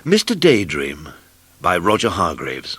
Mr. Daydream by Roger Hargreaves.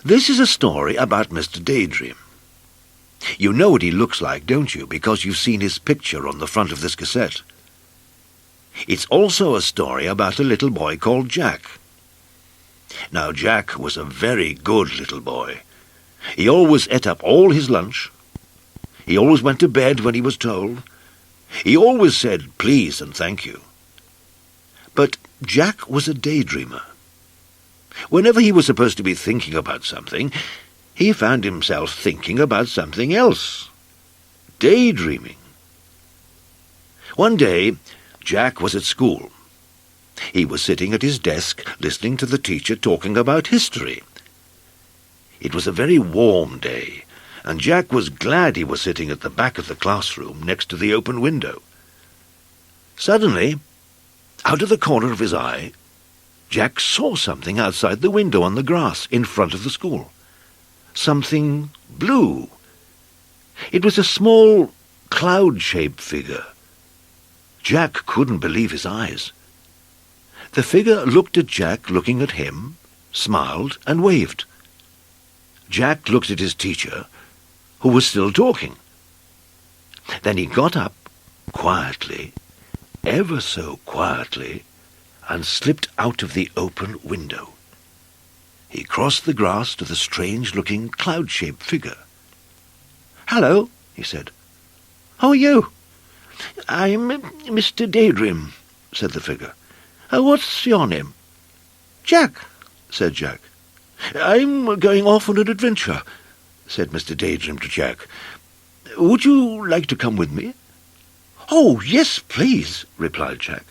This is a story about Mr. Daydream. You know what he looks like, don't you, because you've seen his picture on the front of this cassette. It's also a story about a little boy called Jack. Now, Jack was a very good little boy. He always ate up all his lunch. He always went to bed when he was told. He always said please and thank you. But Jack was a daydreamer. Whenever he was supposed to be thinking about something, he found himself thinking about something else. Daydreaming. One day, Jack was at school. He was sitting at his desk, listening to the teacher talking about history. It was a very warm day, and Jack was glad he was sitting at the back of the classroom next to the open window. Suddenly, out of the corner of his eye, Jack saw something outside the window on the grass in front of the school. Something blue. It was a small, cloud-shaped figure. Jack couldn't believe his eyes. The figure looked at Jack looking at him, smiled and waved. Jack looked at his teacher, who was still talking. Then he got up, quietly, ever so quietly, and slipped out of the open window. He crossed the grass to the strange-looking cloud-shaped figure. "Hello," he said. "How are you?" "I'm Mr. Daydream," said the figure. "What's your name?" "Jack," said Jack. "I'm going off on an adventure," said Mr. Daydream to Jack. "Would you like to come with me?" "Oh, yes, please," replied Jack.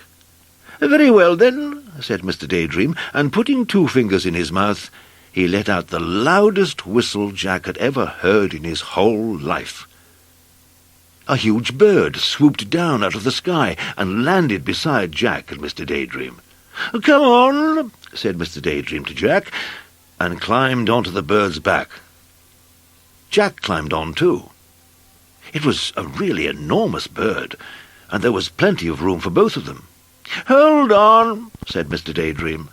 "Very well, then," said Mr. Daydream, and putting 2 fingers in his mouth, he let out the loudest whistle Jack had ever heard in his whole life. A huge bird swooped down out of the sky and landed beside Jack and Mr. Daydream. "Come on," said Mr. Daydream to Jack, and climbed onto the bird's back. Jack climbed on too. It was a really enormous bird, and there was plenty of room for both of them. "Hold on," said Mr. Daydream.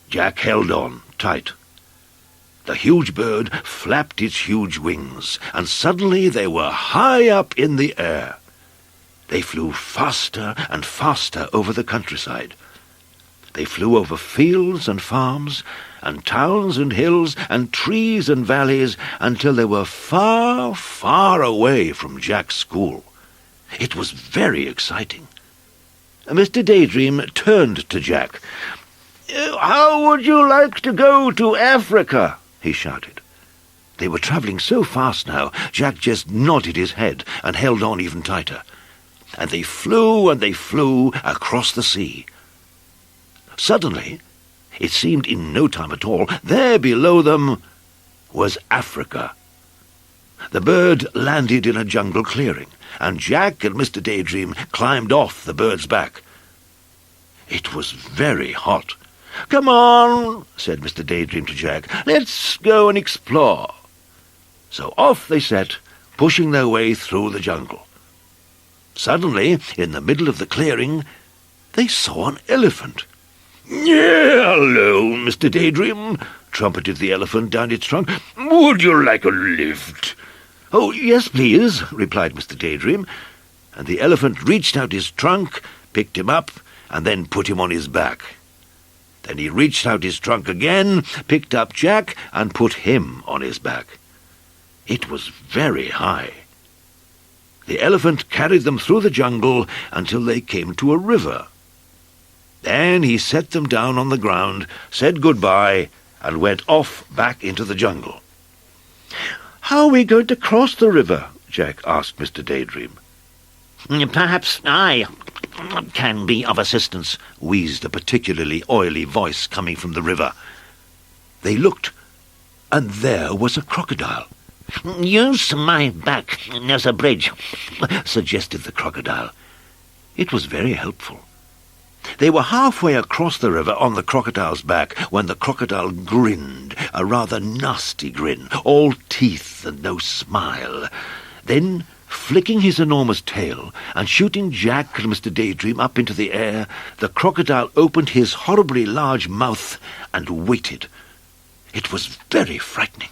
Jack held on, tight. The huge bird flapped its huge wings, and suddenly they were high up in the air. They flew faster and faster over the countryside. They flew over fields and farms, and towns and hills, and trees and valleys, until they were far, far away from Jack's school. It was very exciting. Mr. Daydream turned to Jack. "How would you like to go to Africa?" he shouted. They were travelling so fast now, Jack just nodded his head and held on even tighter. And they flew across the sea. Suddenly, it seemed in no time at all, there below them was Africa. The bird landed in a jungle clearing, and Jack and Mr. Daydream climbed off the bird's back. It was very hot. "Come on," said Mr. Daydream to Jack. "Let's go and explore." So off they set, pushing their way through the jungle. Suddenly, in the middle of the clearing, they saw an elephant. "Hello, Mr. Daydream," trumpeted the elephant down its trunk. "Would you like a lift?" "Oh, yes, please," replied Mr. Daydream, and the elephant reached out his trunk, picked him up, and then put him on his back. Then he reached out his trunk again, picked up Jack, and put him on his back. It was very high. The elephant carried them through the jungle until they came to a river. Then he set them down on the ground, said goodbye, and went off back into the jungle. "How are we going to cross the river?" Jack asked Mr. Daydream. "Perhaps I can be of assistance," wheezed a particularly oily voice coming from the river. They looked, and there was a crocodile. "Use my back as a bridge," suggested the crocodile. It was very helpful. They were halfway across the river on the crocodile's back when the crocodile grinned, a rather nasty grin, all teeth and no smile. Then, flicking his enormous tail and shooting Jack and Mr. Daydream up into the air, the crocodile opened his horribly large mouth and waited. It was very frightening.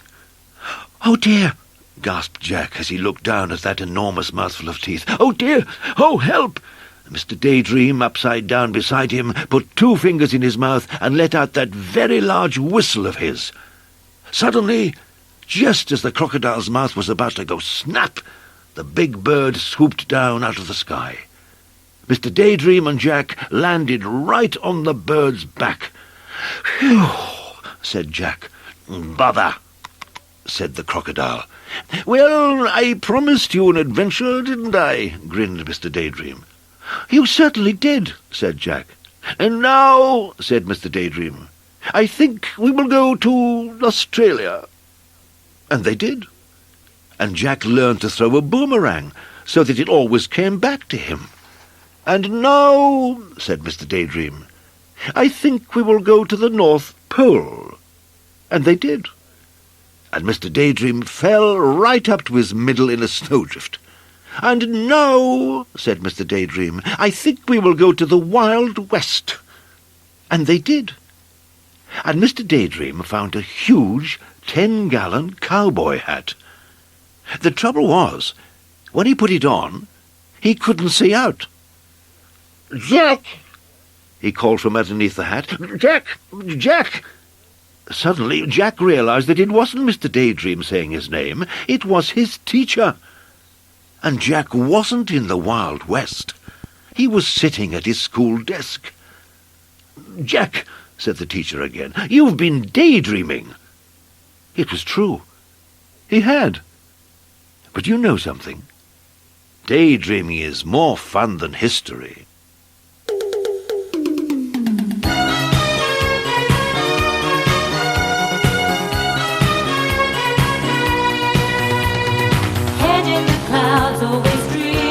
"Oh, dear!" gasped Jack as he looked down at that enormous mouthful of teeth. "Oh, dear! Oh, help!" Mr. Daydream, upside down beside him, put 2 fingers in his mouth and let out that very large whistle of his. Suddenly, just as the crocodile's mouth was about to go snap, the big bird swooped down out of the sky. Mr. Daydream and Jack landed right on the bird's back. "Phew," said Jack. "Bother," said the crocodile. "Well, I promised you an adventure, didn't I?" grinned Mr. Daydream. "You certainly did," said Jack. "And now," said Mr. Daydream, "I think we will go to Australia." And they did. And Jack learned to throw a boomerang so that it always came back to him. "And now," said Mr. Daydream, "I think we will go to the North Pole." And they did. And Mr. Daydream fell right up to his middle in a snowdrift. "And now," said Mr. Daydream, "I think we will go to the Wild West." And they did. And Mr. Daydream found a huge 10-gallon cowboy hat. The trouble was, when he put it on, he couldn't see out. "Jack!" he called from underneath the hat. "Jack! Jack!" Suddenly, Jack realized that it wasn't Mr. Daydream saying his name, it was his teacher. And Jack wasn't in the Wild West. He was sitting at his school desk. "Jack," said the teacher again, "you've been daydreaming." It was true. He had. But you know something? Daydreaming is more fun than history. Head in the clouds, always dreaming.